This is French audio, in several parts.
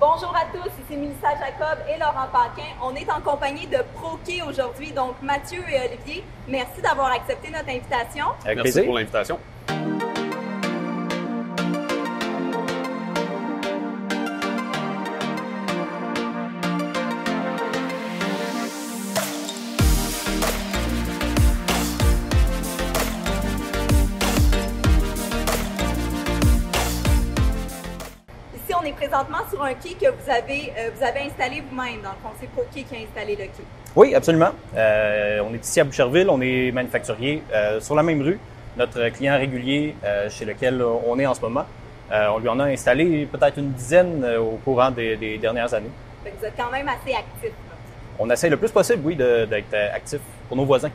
Bonjour à tous, ici Mélissa Jacob et Laurent Paquin. On est en compagnie de ProQuay aujourd'hui, donc Mathieu et Olivier. Merci d'avoir accepté notre invitation. Avec plaisir. Merci pour l'invitation. On est présentement sur un quai que vous avez installé vous-même. Dans le fond, c'est ProQuay qui a installé le quai. Oui, absolument. On est ici à Boucherville, on est manufacturier sur la même rue. Notre client régulier chez lequel on est en ce moment, on lui en a installé peut-être une dizaine au courant des dernières années. Donc, vous êtes quand même assez actif. On essaie le plus possible, oui, d'être actif pour nos voisins.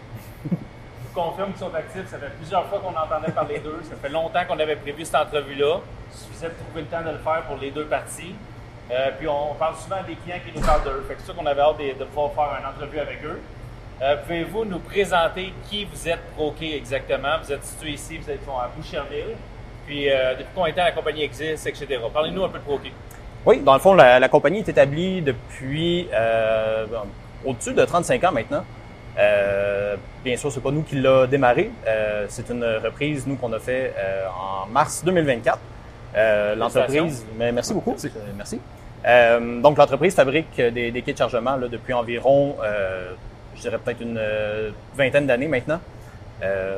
Je confirme qu'ils sont actifs. Ça fait plusieurs fois qu'on entendait parler d'eux. Ça fait longtemps qu'on avait prévu cette entrevue-là. Il suffisait de trouver le temps de le faire pour les deux parties. Puis on parle souvent des clients qui nous parlent d'eux. Fait que c'est sûr qu'on avait hâte de pouvoir faire une entrevue avec eux. Pouvez-vous nous présenter qui vous êtes ProQuay exactement? Vous êtes situé ici, vous êtes à Boucherville. Puis depuis combien de temps la compagnie existe, etc. Parlez-nous un peu de ProQuay. Oui, dans le fond, la compagnie est établie depuis au-dessus de 35 ans maintenant. Bien sûr, c'est pas nous qui l'a démarré. C'est une reprise, nous, qu'on a fait en mars 2024. L'entreprise, mais merci beaucoup. Merci. Donc, l'entreprise fabrique des kits de chargement là, depuis environ, je dirais peut-être une vingtaine d'années maintenant.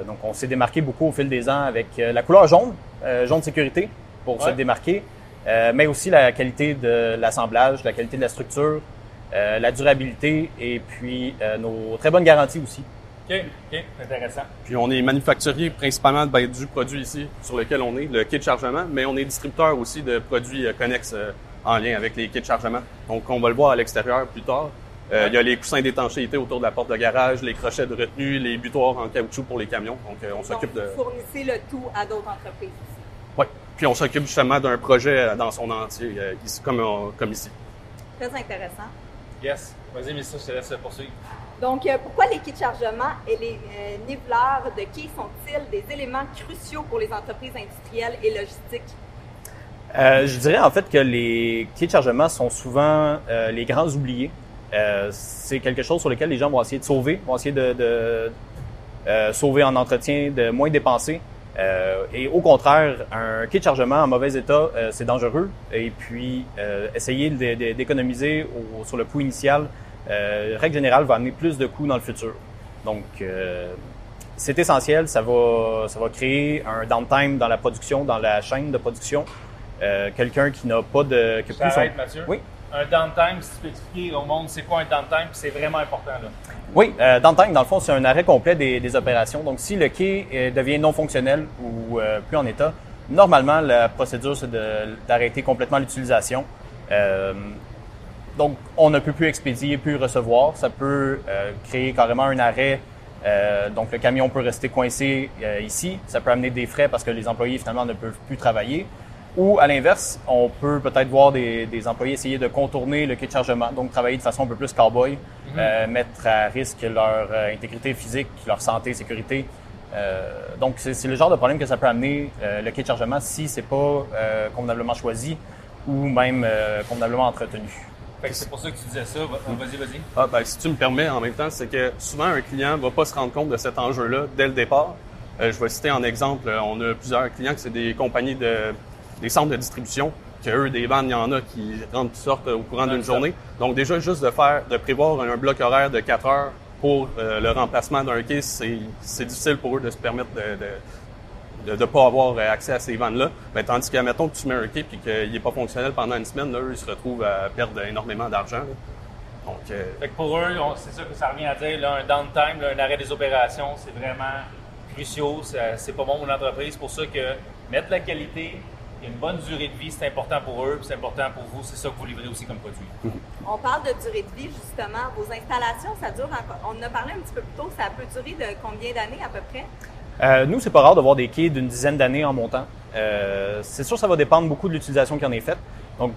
Donc, on s'est démarqué beaucoup au fil des ans avec la couleur jaune, jaune sécurité pour se démarquer, mais aussi la qualité de l'assemblage, la qualité de la structure. La durabilité et puis nos très bonnes garanties aussi. OK, intéressant. Puis on est manufacturier principalement du produit ici sur lequel on est, le kit de chargement, mais on est distributeur aussi de produits connexes en lien avec les kits de chargement. Donc on va le voir à l'extérieur plus tard. Il y a les coussins d'étanchéité autour de la porte de garage, les crochets de retenue, les butoirs en caoutchouc pour les camions. Donc on s'occupe de... Vous fournissez le tout à d'autres entreprises ici. Oui, puis on s'occupe justement d'un projet dans son entier, ici, comme ici. Très intéressant. Yes. Vas-y, Mélissa, je te laisse poursuivre. Donc, pourquoi les kits de chargement et les niveleurs de quai sont-ils des éléments cruciaux pour les entreprises industrielles et logistiques? Je dirais en fait que les kits de chargement sont souvent les grands oubliés. C'est quelque chose sur lequel les gens vont essayer de sauver, vont essayer de sauver en entretien, de moins dépenser. Et au contraire, un kit de chargement en mauvais état, c'est dangereux. Et puis, essayer d'économiser sur le coût initial, règle générale, va amener plus de coûts dans le futur. Donc, c'est essentiel. Ça va créer un downtime dans la production, dans la chaîne de production. Quelqu'un qui n'a pas de... Je t'arrête, Mathieu. Oui. Un downtime, si tu peux expliquer au monde c'est quoi un downtime, c'est vraiment important là. Oui, downtime, dans le fond, c'est un arrêt complet des opérations. Donc, si le quai devient non fonctionnel ou plus en état, normalement, la procédure, c'est d'arrêter complètement l'utilisation. Donc, on ne peut plus expédier, plus recevoir. Ça peut créer carrément un arrêt. Donc, le camion peut rester coincé ici. Ça peut amener des frais parce que les employés, finalement, ne peuvent plus travailler. Ou, à l'inverse, on peut peut-être voir des employés essayer de contourner le quai de chargement, donc travailler de façon un peu plus cow-boy, mettre à risque leur intégrité physique, leur santé, sécurité. Donc, c'est le genre de problème que ça peut amener le quai de chargement si c'est pas convenablement choisi ou même convenablement entretenu. Fait que c'est pour ça que tu disais ça. Vas-y. Ah, ben, si tu me permets, en même temps, c'est que souvent, un client va pas se rendre compte de cet enjeu-là dès le départ. Je vais citer en exemple, on a plusieurs clients que c'est des compagnies des centres de distribution, que eux, des vannes, il y en a qui rentrent et sortent au courant d'une journée. Donc déjà, juste de prévoir un bloc horaire de 4 heures pour le remplacement d'un quai, c'est difficile pour eux de se permettre de pas avoir accès à ces vannes-là. Mais tandis que, mettons que tu mets un quai et qu'il n'est pas fonctionnel pendant une semaine, là, eux, ils se retrouvent à perdre énormément d'argent. Donc, fait que pour eux, c'est ça que ça revient à dire, là, un downtime, là, un arrêt des opérations, c'est vraiment crucial. C'est pas bon pour l'entreprise. C'est pour ça que mettre la qualité, il y a une bonne durée de vie, c'est important pour eux, puis c'est important pour vous, c'est ça que vous livrez aussi comme produit. On parle de durée de vie, justement. Vos installations, ça dure on en a parlé un petit peu plus tôt, ça peut durer de combien d'années à peu près? Nous, c'est pas rare de voir des quais d'une dizaine d'années en montant. C'est sûr, ça va dépendre beaucoup de l'utilisation qui en est faite. Donc,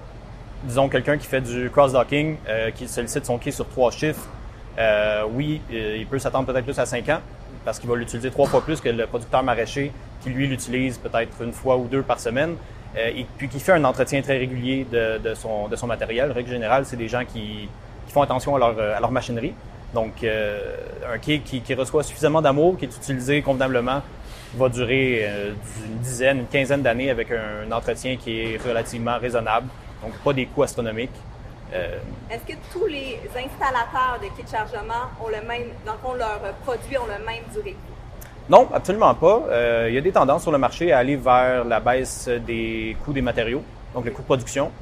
disons, quelqu'un qui fait du cross-docking, qui sollicite son quai sur 3 chiffres, oui, il peut s'attendre peut-être plus à 5 ans parce qu'il va l'utiliser 3 fois plus que le producteur maraîcher qui, lui, l'utilise peut-être une fois ou 2 par semaine. et puis qui fait un entretien très régulier de son matériel. Règle générale, c'est des gens qui font attention à leur machinerie. Donc, un quai qui reçoit suffisamment d'amour, qui est utilisé convenablement, va durer une dizaine, une quinzaine d'années avec un entretien qui est relativement raisonnable. Donc, pas des coûts astronomiques. Est-ce que tous les installateurs de quais de chargement ont le même, dans le fond, leurs produits ont le même durée de vie? Non, absolument pas. Il y a des tendances sur le marché à aller vers la baisse des coûts des matériaux, donc le coût de production.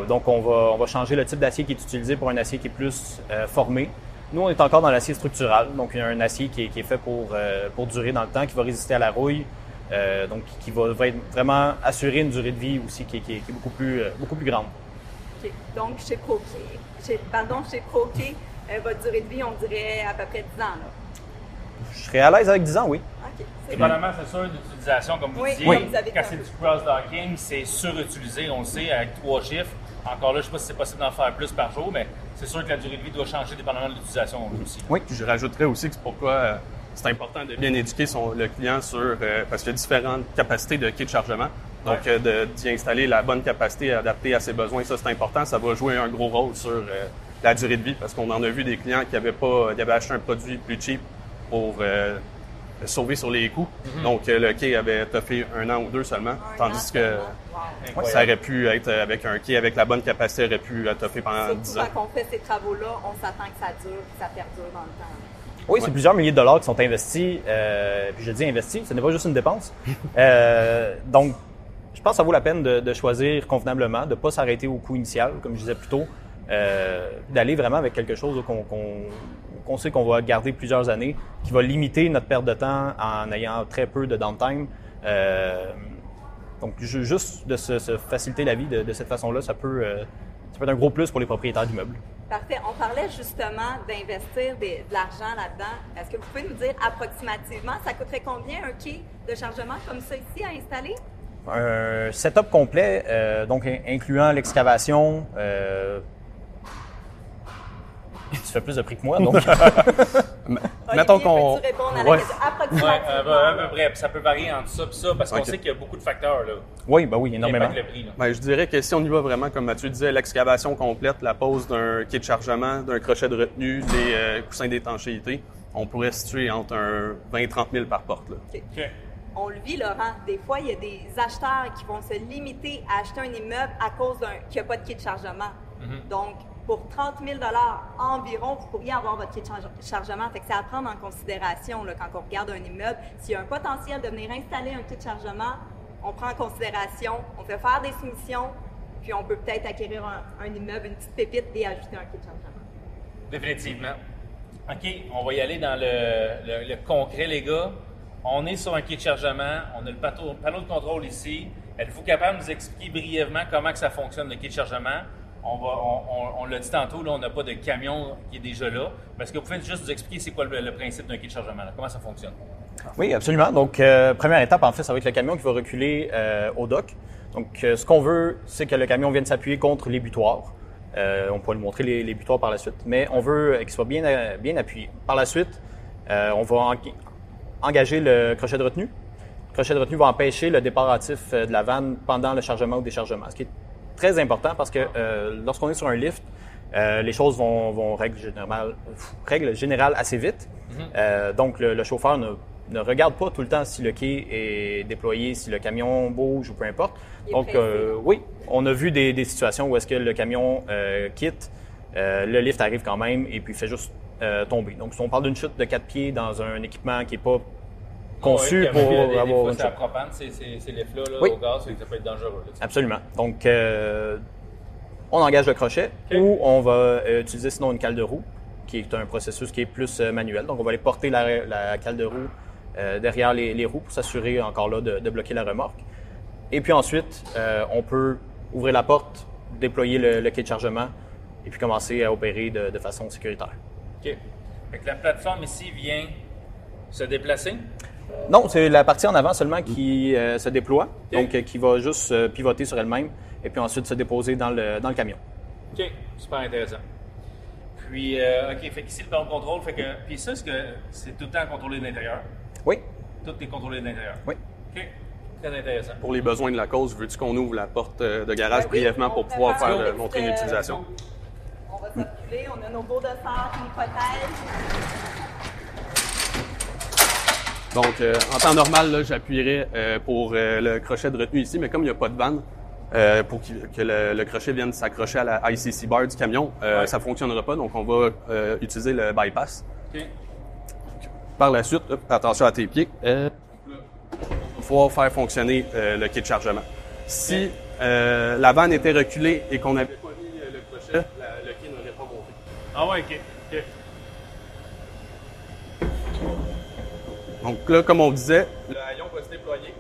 Donc, on va changer le type d'acier qui est utilisé pour un acier qui est plus formé. Nous, on est encore dans l'acier structural, donc il y a un acier qui est fait pour durer dans le temps, qui va résister à la rouille, donc qui va vraiment assurer une durée de vie aussi qui est beaucoup plus grande. Okay. Donc, chez Pro-Quai, votre durée de vie, on dirait à peu près 10 ans. Là. Je serais à l'aise avec 10 ans, oui. OK. Dépendamment, c'est sûr, d'utilisation, comme vous disiez. Oui. Quand c'est du cross-docking, c'est surutilisé, on le sait, avec 3 chiffres. Encore là, je ne sais pas si c'est possible d'en faire plus par jour, mais c'est sûr que la durée de vie doit changer dépendamment de l'utilisation aussi. Oui, puis je rajouterais aussi que c'est pourquoi c'est important de bien éduquer le client sur... parce qu'il y a différentes capacités de quai de chargement. Donc, d'y installer la bonne capacité adaptée à ses besoins, ça, c'est important. Ça va jouer un gros rôle sur la durée de vie parce qu'on en a vu des clients qui avaient acheté un produit plus cheap pour sauver sur les coûts. Donc, le quai avait toffé 1 an ou 2 seulement, tandis que ça aurait pu être avec un quai avec la bonne capacité, aurait pu toffer pendant 10 ans. Surtout quand on fait ces travaux-là, on s'attend que ça dure, que ça perdure dans le temps. Oui, c'est plusieurs milliers de dollars qui sont investis. Puis je dis investis, ce n'est pas juste une dépense. Donc, je pense que ça vaut la peine de choisir convenablement, de ne pas s'arrêter au coût initial, comme je disais plus tôt, d'aller vraiment avec quelque chose qu'on sait qu'on va garder plusieurs années, qui va limiter notre perte de temps en ayant très peu de downtime. Donc, juste de se faciliter la vie de cette façon-là, ça peut être un gros plus pour les propriétaires d'immeubles. Parfait. On parlait justement d'investir de l'argent là-dedans. Est-ce que vous pouvez nous dire approximativement, ça coûterait combien un quai de chargement comme ça ici à installer? Un setup complet, donc incluant l'excavation. Tu fais plus de prix que moi, donc. Mettons qu'on. Peux-tu répondre à la question approximativement? À peu près. Ça peut varier entre ça et ça, parce qu'on sait qu'il y a beaucoup de facteurs, là. Oui, ben oui, énormément. Le prix, là. Ben, je dirais que si on y va vraiment, comme Mathieu disait, l'excavation complète, la pose d'un quai de chargement, d'un crochet de retenue, des coussins d'étanchéité, on pourrait situer entre un 20-30 000 par porte. Là. Okay. On le vit, Laurent. Des fois, il y a des acheteurs qui vont se limiter à acheter un immeuble à cause qu'il n'y a pas de quai de chargement. Donc, pour 30 000 environ, vous pourriez avoir votre quai de chargement. Fait que c'est à prendre en considération là, quand on regarde un immeuble. S'il y a un potentiel de venir installer un quai de chargement, on prend en considération, on fait faire des soumissions, puis on peut peut-être acquérir un immeuble, une petite pépite et ajouter un quai de chargement. Définitivement. OK, on va y aller dans le concret, les gars. On est sur un quai de chargement, on a le panneau de contrôle ici. Êtes-vous capable de nous expliquer brièvement comment que ça fonctionne, le quai de chargement? On l'a dit tantôt, là, on n'a pas de camion qui est déjà là. Est-ce que vous pouvez juste nous expliquer c'est quoi le principe d'un quai de chargement? Là? Comment ça fonctionne? Oui, absolument. Donc, première étape, en fait, ça va être le camion qui va reculer au dock. Donc, ce qu'on veut, c'est que le camion vienne s'appuyer contre les butoirs. On pourra lui montrer les butoirs par la suite, mais on veut qu'il soit bien appuyé. Par la suite, on va engager le crochet de retenue. Le crochet de retenue va empêcher le départ hâtif de la vanne pendant le chargement ou déchargement, ce qui est très important parce que lorsqu'on est sur un lift, les choses vont règle générale assez vite. Donc, le chauffeur ne regarde pas tout le temps si le quai est déployé, si le camion bouge ou peu importe. Donc, oui, on a vu des situations où est-ce que le camion quitte, le lift arrive quand même et puis fait juste tomber. Donc, si on parle d'une chute de 4 pieds dans un équipement qui n'est pas conçu pour avoir une chute. C'est la propane, ces lifts-là oui. au gaz, ça peut être dangereux. Là, absolument. Donc, on engage le crochet ou on va utiliser sinon une cale de roue, qui est un processus qui est plus manuel. Donc, on va aller porter la cale de roue derrière les roues pour s'assurer encore là de bloquer la remorque. Et puis ensuite, on peut ouvrir la porte, déployer le quai de chargement et puis commencer à opérer de façon sécuritaire. OK. Fait que la plateforme ici vient se déplacer? Non, c'est la partie en avant seulement qui se déploie, donc qui va juste pivoter sur elle-même et puis ensuite se déposer dans le camion. OK, super intéressant. Puis, OK, fait qu'ici, le panneau de contrôle, fait que. Puis ça, est-ce que c'est tout le temps contrôlé de l'intérieur? Oui. Tout est contrôlé de l'intérieur? Oui. OK. Très intéressant. Pour les besoins de la cause, veux-tu qu'on ouvre la porte de garage brièvement pour pouvoir montrer une utilisation? On va circuler, on a nos beaux dossards qui nous protègent. Donc, en temps normal, là, j'appuierais pour le crochet de retenue ici, mais comme il n'y a pas de vanne, pour que le crochet vienne s'accrocher à la ICC bar du camion, ça ne fonctionnera pas, donc on va utiliser le bypass. OK. Par la suite, attention à tes pieds, on va pouvoir faire fonctionner le quai de chargement. Si la vanne était reculée et qu'on n'avait pas mis le crochet, le quai n'aurait pas monté. Ah ouais, OK. Donc là, comme on disait, le haillon va se déployer.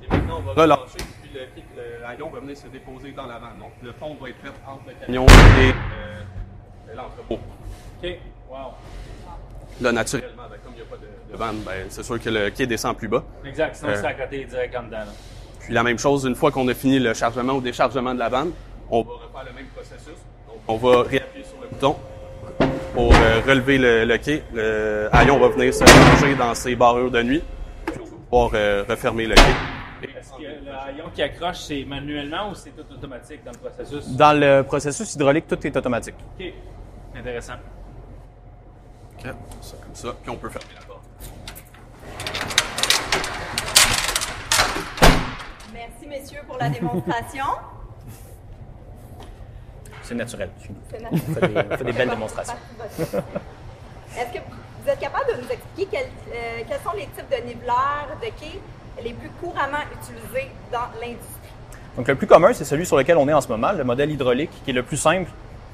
Et maintenant, on va relâcher, puis le haillon va venir se déposer dans la vanne. Donc le pont va être fait entre le camion et l'entrepôt. OK. Wow. Là, naturellement, comme il n'y a pas de vanne, c'est sûr que le quai descend plus bas. Exact, sinon c'est à côté direct en dedans. Là. Puis la même chose, une fois qu'on a fini le chargement ou déchargement de la vanne, on va refaire le même processus. Donc, on va réappuyer sur le bouton pour relever le quai. Le haillon va venir se ranger dans ses barrures de nuit, puis on va pouvoir refermer le quai. Est-ce que le haillon qui accroche, c'est manuellement ou c'est tout automatique dans le processus? Dans le processus hydraulique, tout est automatique. OK. Intéressant. OK, ça comme ça, puis on peut fermer la porte. Merci, messieurs, pour la démonstration. C'est naturel chez nous. C'est naturel. On fait des belles démonstrations. Est-ce que vous êtes capable de nous expliquer quels sont les types de niveleurs de quai les plus couramment utilisés dans l'industrie? Donc, le plus commun, c'est celui sur lequel on est en ce moment, le modèle hydraulique, qui est le plus simple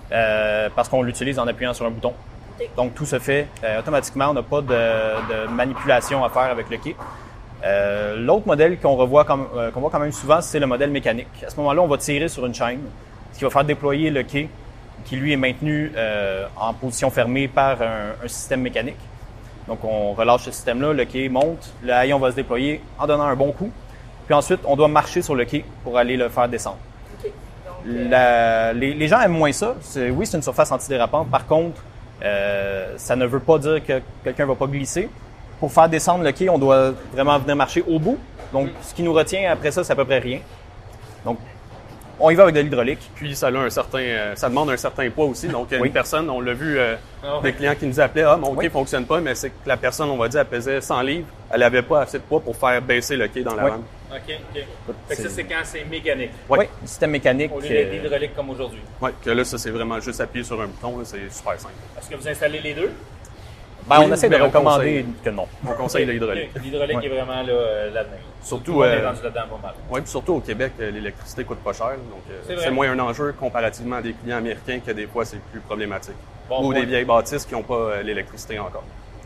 parce qu'on l'utilise en appuyant sur un bouton. Okay. Donc, tout se fait automatiquement. On n'a pas de manipulation à faire avec le quai. L'autre modèle qu'on voit quand même souvent, c'est le modèle mécanique. À ce moment-là, on va tirer sur une chaîne, ce qui va faire déployer le quai, qui lui est maintenu en position fermée par un système mécanique. Donc, on relâche ce système-là, le quai monte, le haillon va se déployer en donnant un bon coup. Puis ensuite, on doit marcher sur le quai pour aller le faire descendre. Okay. Donc, les gens aiment moins ça. Oui, c'est une surface antidérapante. Par contre, ça ne veut pas dire que quelqu'un ne va pas glisser. Pour faire descendre le quai, on doit vraiment venir marcher au bout. Donc, ce qui nous retient après ça, c'est à peu près rien. Donc, on y va avec de l'hydraulique. Puis ça demande un certain poids aussi. Donc, Oui. une personne, on l'a vu, des clients qui nous appelaient, mon quai fonctionne pas, mais c'est que la personne, on va dire, elle pesait 100 livres. Elle n'avait pas assez de poids pour faire baisser le quai dans la Oui. vanne. OK, OK. Fait que ça, c'est quand c'est mécanique. Oui, système mécanique. Au lieu d'être hydraulique comme aujourd'hui. Oui, que là, ça, c'est vraiment juste appuyer sur un bouton, là, c'est super simple. Est-ce que vous installez les deux? Ben, Oui, on essaie de mais on recommander conseille. que non. On conseille l'hydraulique. OK. L'hydraulique Ouais. est vraiment là, l'avenir. Surtout, Tout le monde est rendu là-dedans pas mal. Oui, puis surtout au Québec, l'électricité coûte pas cher. Donc, C'est vrai. c'est moins un enjeu comparativement à des clients américains que des fois, c'est plus problématique. Bon Ou point. des vieilles bâtisses qui n'ont pas l'électricité encore.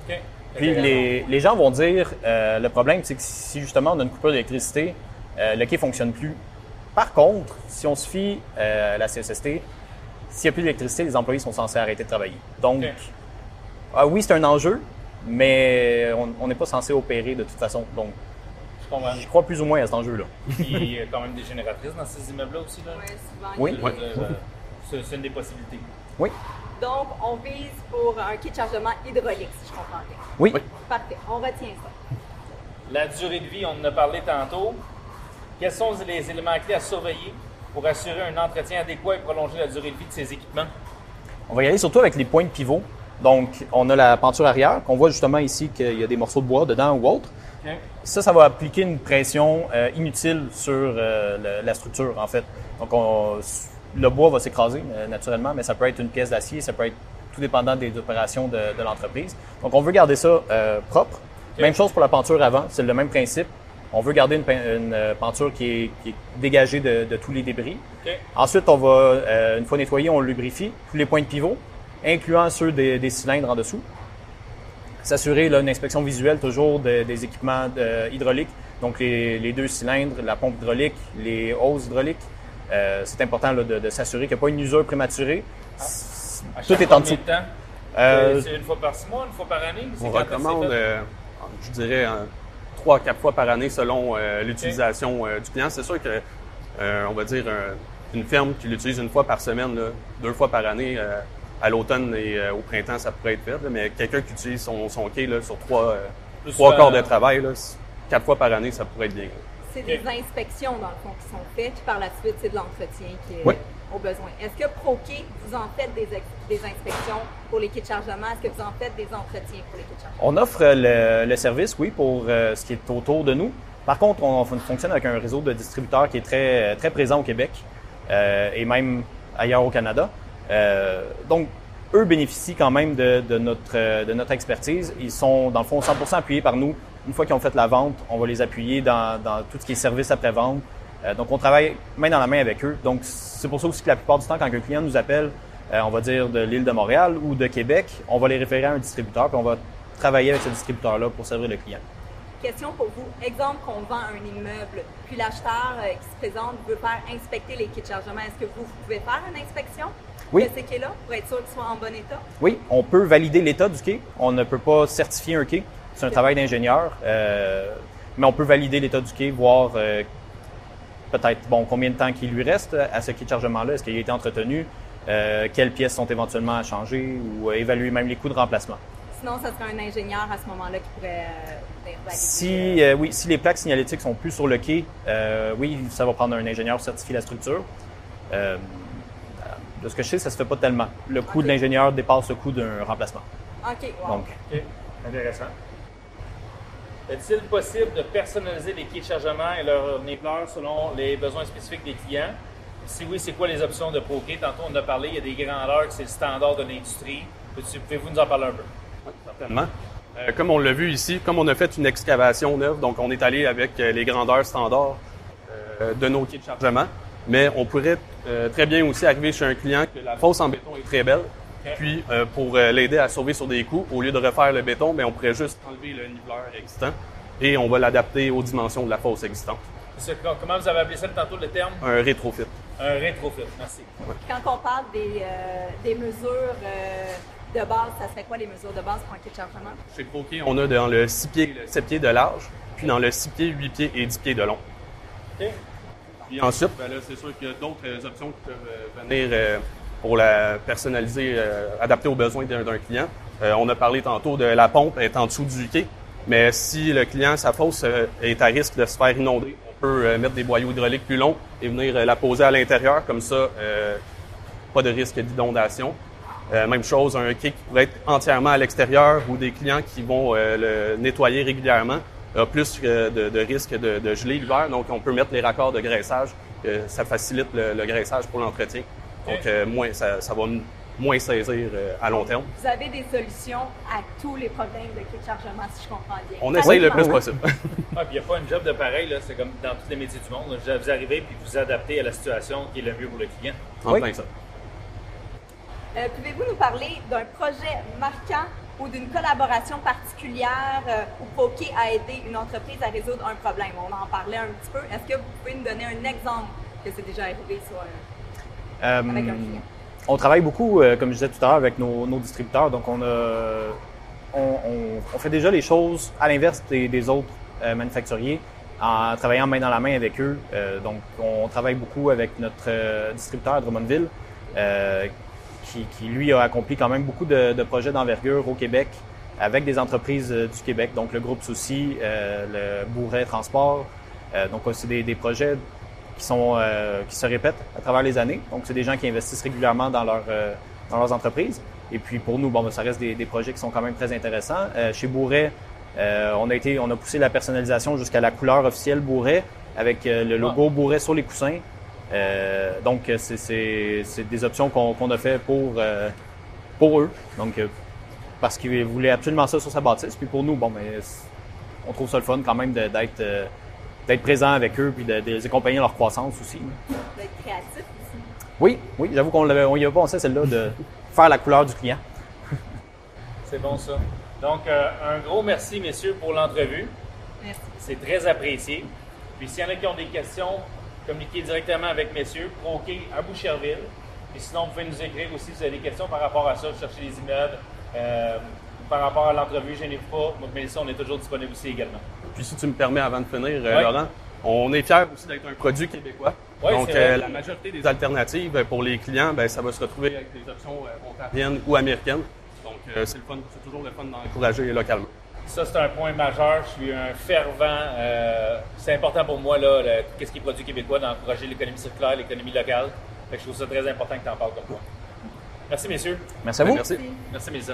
OK. Puis les gens vont dire, le problème, c'est que si justement on a une coupure d'électricité, le quai ne fonctionne plus. Par contre, si on se fie à la CSST, s'il n'y a plus d'électricité, les employés sont censés arrêter de travailler. Donc, OK. Oui, c'est un enjeu, mais on n'est pas censé opérer de toute façon. Donc, Je comprends. je crois plus ou moins à cet enjeu-là. Il y a quand même des génératrices dans ces immeubles-là aussi. Là. ouais, souvent, Oui. Je veux dire, c'est une des possibilités. Oui. Donc, on vise pour un quai de chargement hydraulique, si je comprends bien. Oui. Oui. Parfait. On retient ça. La durée de vie, on en a parlé tantôt. Quels sont les éléments clés à surveiller pour assurer un entretien adéquat et prolonger la durée de vie de ces équipements? On va y aller surtout avec les points de pivot. Donc, on a la penture arrière, qu'on voit justement ici qu'il y a des morceaux de bois dedans ou autre. OK. Ça va appliquer une pression inutile sur la structure, en fait. Donc, le bois va s'écraser naturellement, mais ça peut être une pièce d'acier, ça peut être tout dépendant des opérations de l'entreprise. Donc, on veut garder ça propre. OK. Même chose pour la penture avant, c'est le même principe. On veut garder une penture qui est dégagée de tous les débris. OK. Ensuite, on va, une fois nettoyé, on lubrifie tous les points de pivot, incluant ceux des cylindres en dessous. S'assurer là, une inspection visuelle toujours des équipements hydrauliques, donc les deux cylindres, la pompe hydraulique, les hoses hydrauliques. C'est important là, de s'assurer qu'il n'y a pas une usure prématurée. À Tout chaque est en combien dessous. de temps? Euh, C'est une fois par 6 mois, une fois par année? C'est On quand c'est recommande, fait? je dirais, 3 à 4 fois par année selon l'utilisation du client. C'est sûr que, on va dire, une ferme qui l'utilise une fois par semaine, là, 2 fois par année, à l'automne et au printemps, ça pourrait être fait. Là, mais quelqu'un qui utilise son quai là, sur 3 Plus quarts souvent, de travail, là, 4 fois par année, ça pourrait être bien. C'est des inspections, dans le fond, qui sont faites, puis par la suite, c'est de l'entretien qui est au besoin. Est-ce que ProKey, vous en faites des inspections pour les kits de chargement? Est-ce que vous en faites des entretiens pour les kits de chargement? On offre le service, oui, pour ce qui est autour de nous. Par contre, on fonctionne avec un réseau de distributeurs qui est très, très présent au Québec et même ailleurs au Canada. Donc, eux bénéficient quand même de notre expertise. Ils sont, dans le fond, 100% appuyés par nous. Une fois qu'ils ont fait la vente, on va les appuyer dans tout ce qui est service après-vente. Donc, on travaille main dans la main avec eux. Donc, c'est pour ça aussi que la plupart du temps, quand un client nous appelle, on va dire de l'île de Montréal ou de Québec, on va les référer à un distributeur puis on va travailler avec ce distributeur-là pour servir le client. Question pour vous. Exemple qu'on vend un immeuble, puis l'acheteur qui se présente veut faire inspecter les kits de chargement. Est-ce que vous pouvez faire une inspection de ces quais-là pour être sûr qu'ils soient en bon état? Oui, on peut valider l'état du quai. On ne peut pas certifier un quai. C'est un travail d'ingénieur. Mais on peut valider l'état du quai, voir peut-être combien de temps qu'il lui reste à ce quai de chargement-là. Est-ce qu'il a été entretenu? Quelles pièces sont éventuellement à changer ou évaluer même les coûts de remplacement. Sinon, ça serait un ingénieur à ce moment-là qui pourrait valider. Si les plaques signalétiques sont plus sur le quai, oui, ça va prendre un ingénieur pour certifier la structure. De ce que je sais, ça se fait pas tellement. Le coût de l'ingénieur dépasse le coût d'un remplacement. OK, wow. Donc, Intéressant. Est-il possible de personnaliser les kits de chargement et leur épleur selon les besoins spécifiques des clients? Si oui, c'est quoi les options de ProKey? Tantôt, on a parlé, il y a des grandeurs que c'est le standard de l'industrie. Pouvez-vous nous en parler un peu? Oui, certainement. Comme on l'a vu ici, comme on a fait une excavation neuve, donc on est allé avec les grandeurs standards de nos kits de chargement, mais on pourrait très bien aussi arriver chez un client que la fosse en béton est très belle. Puis, pour l'aider à sauver sur des coûts, au lieu de refaire le béton, bien, on pourrait juste enlever le niveleur existant et on va l'adapter aux dimensions de la fosse existante. Comment vous avez appelé ça tantôt, le terme? Un rétrofit. Un rétrofit, merci. Ouais. Quand on parle des mesures de base, ça serait quoi les mesures de base pour un kit de chargement? Chez ProKey, on a dans le 6 pieds, 7 pieds de large, puis dans le 6 pieds, 8 pieds et 10 pieds de long. OK. Puis ensuite, ben là, c'est sûr qu'il y a d'autres options qui peuvent venir pour la personnaliser, adapter aux besoins d'un client. On a parlé tantôt de la pompe être en dessous du quai, mais si le client, sa fosse est à risque de se faire inonder, on peut mettre des boyaux hydrauliques plus longs et venir la poser à l'intérieur, comme ça, pas de risque d'inondation. Même chose, un quai qui pourrait être entièrement à l'extérieur ou des clients qui vont le nettoyer régulièrement, a plus de risque de geler l'hiver, donc on peut mettre les raccords de graissage, ça facilite le graissage pour l'entretien. Donc, ça va moins saisir à long terme. Vous avez des solutions à tous les problèmes de kit de chargement, si je comprends bien. On essaye le plus possible. Puis il n'y a pas une job de pareil, là. C'est comme dans tous les métiers du monde. Là. Vous arrivez puis vous adaptez à la situation qui est le mieux pour le client. En plein ça. Pouvez-vous nous parler d'un projet marquant ou d'une collaboration particulière où ProKey a aidé une entreprise à résoudre un problème? On en parlait un petit peu. Est-ce que vous pouvez nous donner un exemple que c'est déjà arrivé avec un client? On travaille beaucoup, comme je disais tout à l'heure, avec nos distributeurs. Donc, on fait déjà les choses à l'inverse des autres manufacturiers en travaillant main dans la main avec eux. Donc, on travaille beaucoup avec notre distributeur à Drummondville qui, lui, a accompli quand même beaucoup de projets d'envergure au Québec avec des entreprises du Québec. Donc, le groupe Soucy, le Bourret Transport. Donc, c'est des projets qui se répètent à travers les années. Donc, c'est des gens qui investissent régulièrement dans leurs entreprises. Et puis, pour nous, ça reste des projets qui sont quand même très intéressants. Chez Bourret, on a poussé la personnalisation jusqu'à la couleur officielle Bourret avec le logo Bourret sur les coussins. Donc, c'est des options qu'on a fait pour eux. Donc, parce qu'ils voulaient absolument ça sur sa bâtisse. Puis pour nous, on trouve ça le fun quand même d'être présent avec eux puis de les accompagner dans leur croissance aussi. D'être créatif aussi. Oui, j'avoue qu'on y a pensé celle-là de faire la couleur du client. C'est bon ça. Donc, un gros merci, messieurs, pour l'entrevue. Merci. C'est très apprécié. Puis s'il y en a qui ont des questions, communiquez directement avec messieurs, ProKey à Boucherville. Puis sinon, vous pouvez nous écrire aussi si vous avez des questions par rapport à ça, chercher les immeubles, par rapport à l'entrevue, gênez-vous pas. Moi, Mélissa, on est toujours disponible aussi également. Puis si tu me permets, avant de finir, Laurent, on est fiers aussi d'être un produit québécois. Oui, donc, la majorité des alternatives pour les clients, ça va se retrouver avec des options ontariennes ou américaines. Donc, c'est toujours le fun d'encourager localement. Ça, c'est un point majeur. Je suis un fervent. C'est important pour moi, là, qu'est-ce qui est produit québécois, d'encourager l'économie circulaire, l'économie locale. Fait que je trouve ça très important que tu en parles comme moi. Merci, messieurs. Merci à vous. Merci. Merci, Mélissa.